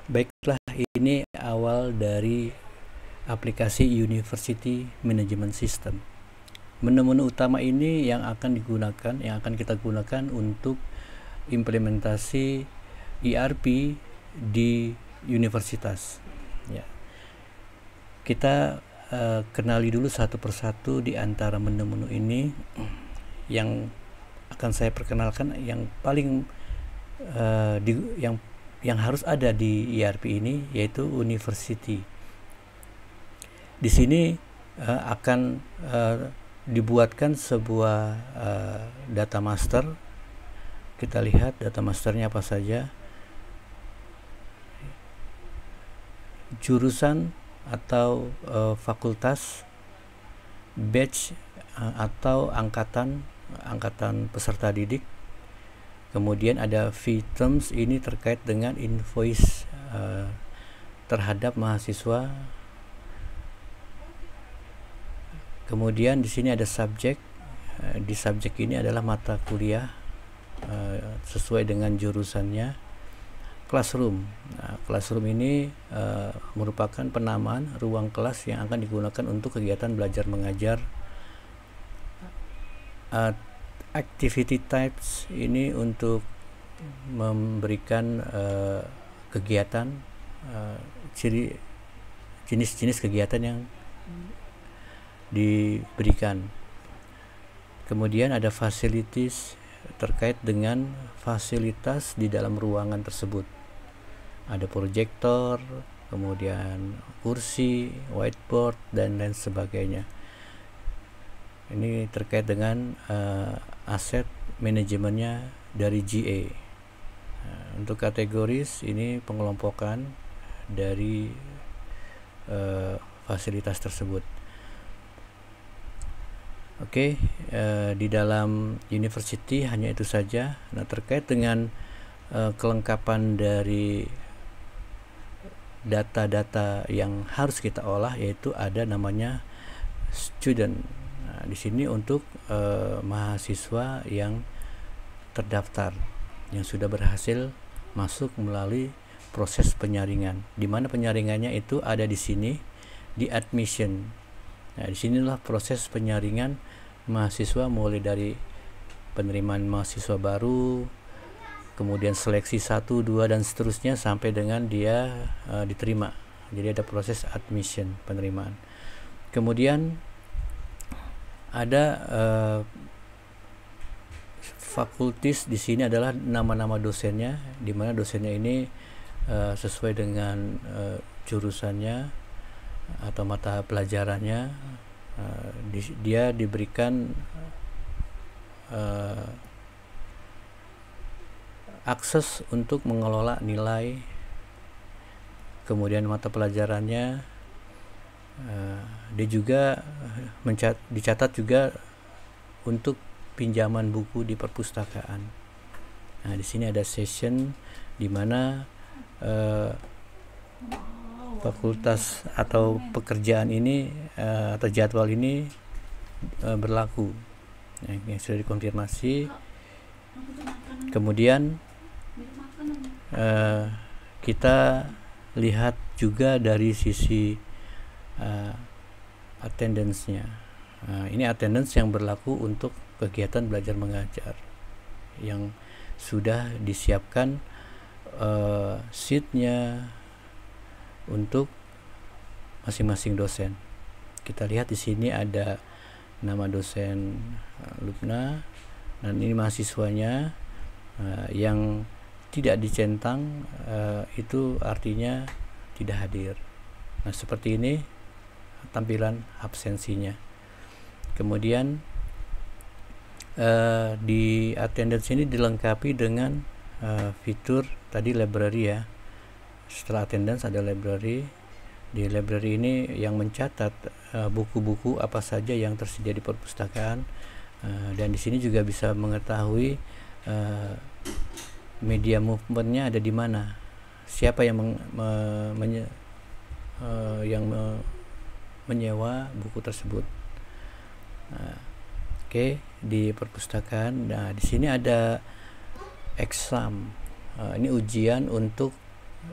Baiklah, ini awal dari aplikasi University Management System. Menu-menu utama ini yang akan kita gunakan untuk implementasi ERP di universitas. Ya. Kita kenali dulu satu persatu di antara menu-menu ini. Yang akan saya perkenalkan yang paling yang harus ada di ERP ini yaitu University. Di sini akan dibuatkan sebuah data master. Kita lihat data masternya apa saja. Jurusan atau fakultas, batch atau angkatan peserta didik. Kemudian ada fee terms, ini terkait dengan invoice terhadap mahasiswa. Kemudian di sini ada subjek. Di subjek ini adalah mata kuliah sesuai dengan jurusannya. Classroom. Classroom ini merupakan penamaan ruang kelas yang akan digunakan untuk kegiatan belajar mengajar. Activity types ini untuk memberikan kegiatan, jenis-jenis kegiatan yang diberikan. Kemudian ada facilities, terkait dengan fasilitas di dalam ruangan tersebut. Ada proyektor, kemudian kursi, whiteboard, dan lain sebagainya. Ini terkait dengan aset manajemennya dari GA. Untuk kategoris, ini pengelompokan dari fasilitas tersebut. Oke, di dalam university hanya itu saja. Nah, terkait dengan kelengkapan dari data-data yang harus kita olah, yaitu ada namanya student. Nah, di sini untuk mahasiswa yang terdaftar, yang sudah berhasil masuk melalui proses penyaringan. Di mana penyaringannya itu ada di sini di admission. Nah, disinilah proses penyaringan mahasiswa, mulai dari penerimaan mahasiswa baru, kemudian seleksi 1, 2, dan seterusnya sampai dengan dia diterima. Jadi ada proses admission, penerimaan. Kemudian ada fakultis. Di sini adalah nama-nama dosennya, di mana dosennya ini sesuai dengan jurusannya atau mata pelajarannya. Dia diberikan akses untuk mengelola nilai, kemudian mata pelajarannya. Dia juga dicatat juga untuk pinjaman buku di perpustakaan. Nah, di sini ada session di mana fakultas atau pekerjaan ini atau jadwal ini berlaku, yang sudah dikonfirmasi. Kemudian kita lihat juga dari sisi attendance-nya. Ini attendance yang berlaku untuk kegiatan belajar mengajar yang sudah disiapkan seat-nya untuk masing-masing dosen. Kita lihat di sini ada nama dosen Lubna, dan ini mahasiswanya yang tidak dicentang, itu artinya tidak hadir. Nah, seperti ini tampilan absensinya. Kemudian di attendance ini dilengkapi dengan fitur tadi library ya. Setelah attendance ada library. Di library ini yang mencatat buku-buku apa saja yang tersedia di perpustakaan, dan di sini juga bisa mengetahui media movementnya ada di mana, siapa yang menyewa buku tersebut. Oke, di perpustakaan. Nah, di sini ada exam. Ini ujian untuk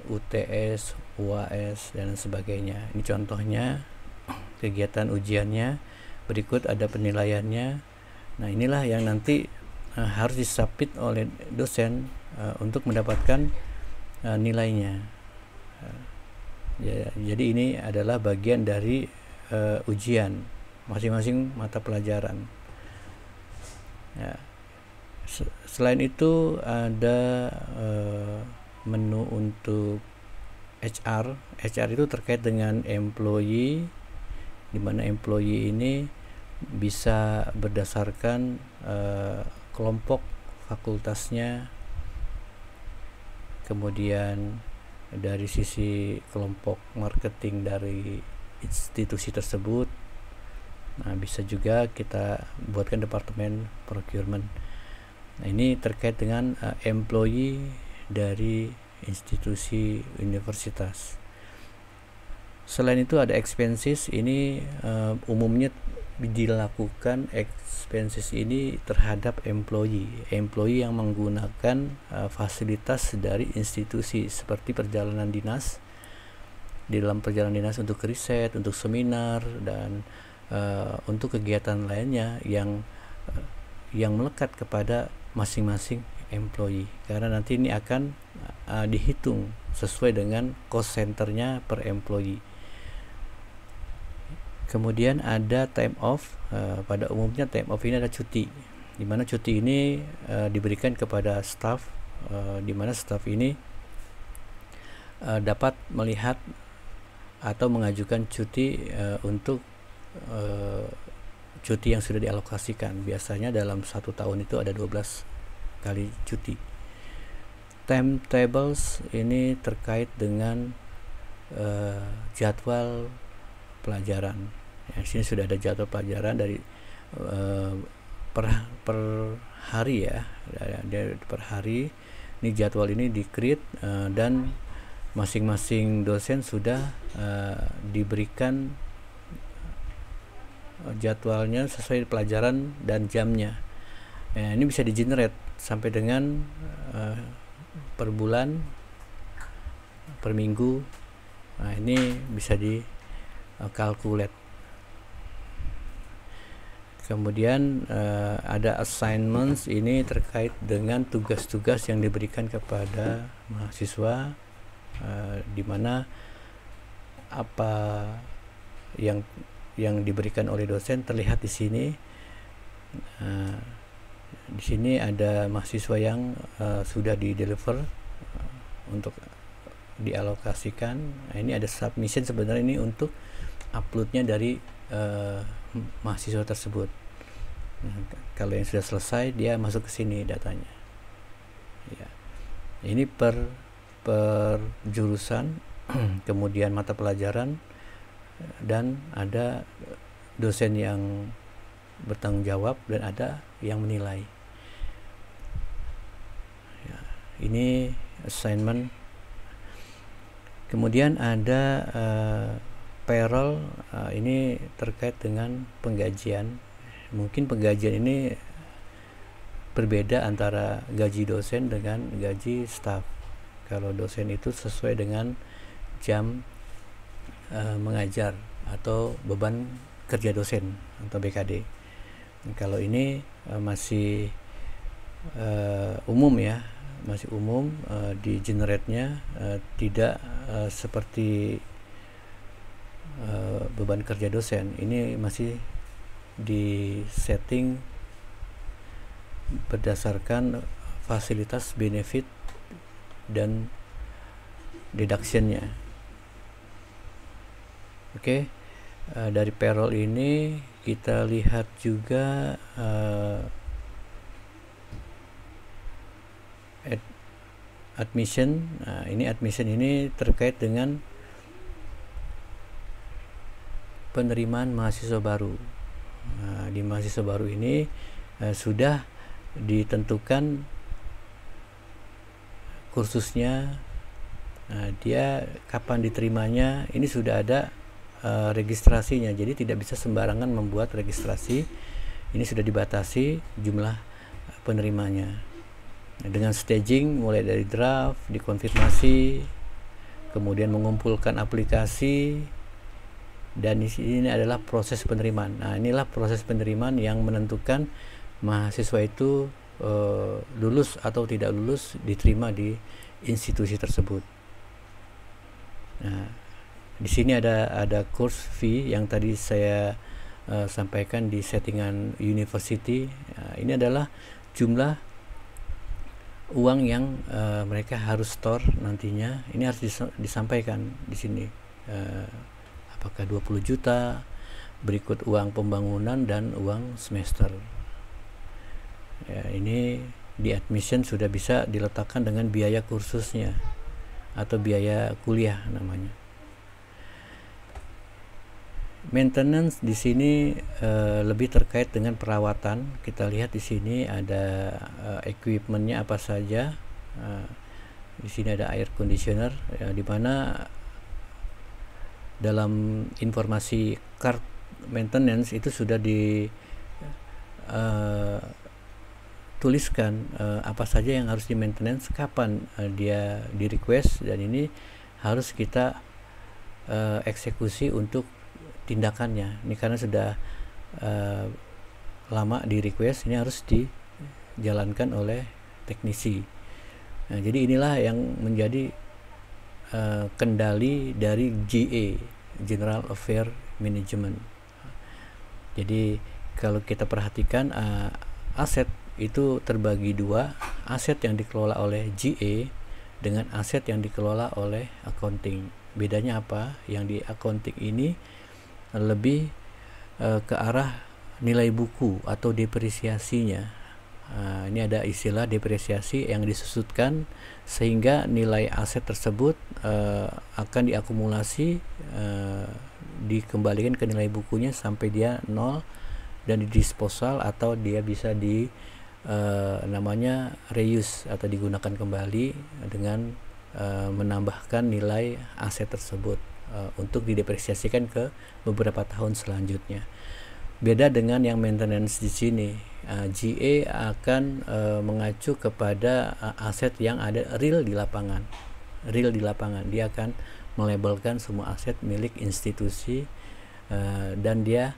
UTS, UAS, dan sebagainya. Ini contohnya kegiatan ujiannya. Berikut ada penilaiannya. Nah, inilah yang nanti harus disubmit oleh dosen untuk mendapatkan nilainya. Jadi ini adalah bagian dari ujian masing-masing mata pelajaran. Ya. Selain itu ada menu untuk HR. HR itu terkait dengan employee, di mana employee ini bisa berdasarkan kelompok fakultasnya, kemudian dari sisi kelompok marketing dari institusi tersebut. Nah, bisa juga kita buatkan departemen procurement. Nah, ini terkait dengan employee dari institusi universitas. Selain itu ada expenses. Ini umumnya dilakukan expenses ini terhadap employee yang menggunakan fasilitas dari institusi seperti perjalanan dinas, di dalam perjalanan dinas untuk riset, untuk seminar, dan untuk kegiatan lainnya yang melekat kepada masing-masing employee, karena nanti ini akan dihitung sesuai dengan cost centernya per employee. Kemudian ada time off. Pada umumnya time off ini ada cuti, di mana cuti ini diberikan kepada staff, di mana staff ini dapat melihat atau mengajukan cuti untuk cuti yang sudah dialokasikan. Biasanya dalam 1 tahun itu ada 12 kali cuti. Timetables ini terkait dengan jadwal pelajaran. Ya, sini sudah ada jadwal pelajaran dari per hari ya. Per hari ini jadwal ini di-create dan masing-masing dosen sudah diberikan jadwalnya sesuai pelajaran dan jamnya. Ini bisa di-generate sampai dengan per bulan, per minggu. Nah, ini bisa di-calculate. Kemudian ada assignments. Ini terkait dengan tugas-tugas yang diberikan kepada mahasiswa, di mana apa yang diberikan oleh dosen terlihat di sini. Di sini ada mahasiswa yang sudah di-deliver untuk dialokasikan. Nah, ini ada submission, sebenarnya ini untuk uploadnya dari mahasiswa tersebut. Nah, kalau yang sudah selesai dia masuk ke sini datanya. Ya. Ini per jurusan, kemudian mata pelajaran, dan ada dosen yang bertanggung jawab dan ada yang menilai. Ya, ini assignment. Kemudian ada payroll. Ini terkait dengan penggajian. Mungkin penggajian ini berbeda antara gaji dosen dengan gaji staf. Kalau dosen itu sesuai dengan jam mengajar atau beban kerja dosen atau BKD. Kalau ini masih umum ya, masih umum, di generate-nya tidak seperti beban kerja dosen. Ini masih di setting berdasarkan fasilitas, benefit, dan deduction-nya. Oke. Dari payroll ini kita lihat juga admission. Nah, ini admission ini terkait dengan penerimaan mahasiswa baru. Nah, di mahasiswa baru ini sudah ditentukan kursusnya, dia kapan diterimanya. Ini sudah ada registrasinya, jadi tidak bisa sembarangan membuat registrasi. Ini sudah dibatasi jumlah penerimanya dengan staging mulai dari draft, dikonfirmasi, kemudian mengumpulkan aplikasi, dan di sini adalah proses penerimaan. Nah, inilah proses penerimaan yang menentukan mahasiswa itu lulus atau tidak lulus diterima di institusi tersebut. Nah, di sini ada course fee yang tadi saya sampaikan di settingan university. Nah, ini adalah jumlah uang yang mereka harus store nantinya. Ini harus disampaikan di sini. Apakah 20 juta, berikut uang pembangunan dan uang semester. Ya, ini di admission sudah bisa diletakkan dengan biaya kursusnya atau biaya kuliah namanya. Maintenance di sini lebih terkait dengan perawatan. Kita lihat di sini ada equipmentnya apa saja. Di sini ada air conditioner, ya, di mana dalam informasi card maintenance itu sudah dituliskan apa saja yang harus di maintenance, kapan dia di request, dan ini harus kita eksekusi untuk tindakannya. Ini karena sudah lama di request, ini harus dijalankan oleh teknisi. Nah, jadi inilah yang menjadi kendali dari GA, General Affair Management. Jadi kalau kita perhatikan aset itu terbagi dua, aset yang dikelola oleh GA dengan aset yang dikelola oleh accounting. Bedanya apa? Yang di accounting ini lebih ke arah nilai buku atau depresiasinya. Ini ada istilah depresiasi yang disusutkan sehingga nilai aset tersebut akan diakumulasi, dikembalikan ke nilai bukunya sampai dia 0 dan didisposal atau dia bisa namanya reuse atau digunakan kembali dengan menambahkan nilai aset tersebut untuk didepresiasikan ke beberapa tahun selanjutnya. Beda dengan yang maintenance di sini. GA akan mengacu kepada aset yang ada real di lapangan. Dia akan melabelkan semua aset milik institusi dan dia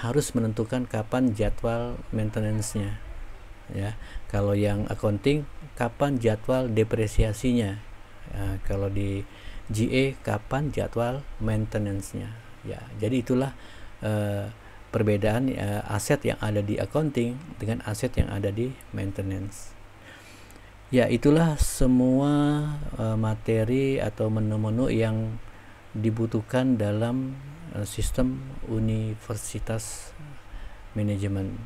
harus menentukan kapan jadwal maintenance-nya. Ya, kalau yang accounting kapan jadwal depresiasinya. Kalau di GA kapan jadwal maintenance-nya. Ya, jadi itulah perbedaan aset yang ada di accounting dengan aset yang ada di maintenance. Ya, itulah semua materi atau menu-menu yang dibutuhkan dalam sistem universitas manajemen.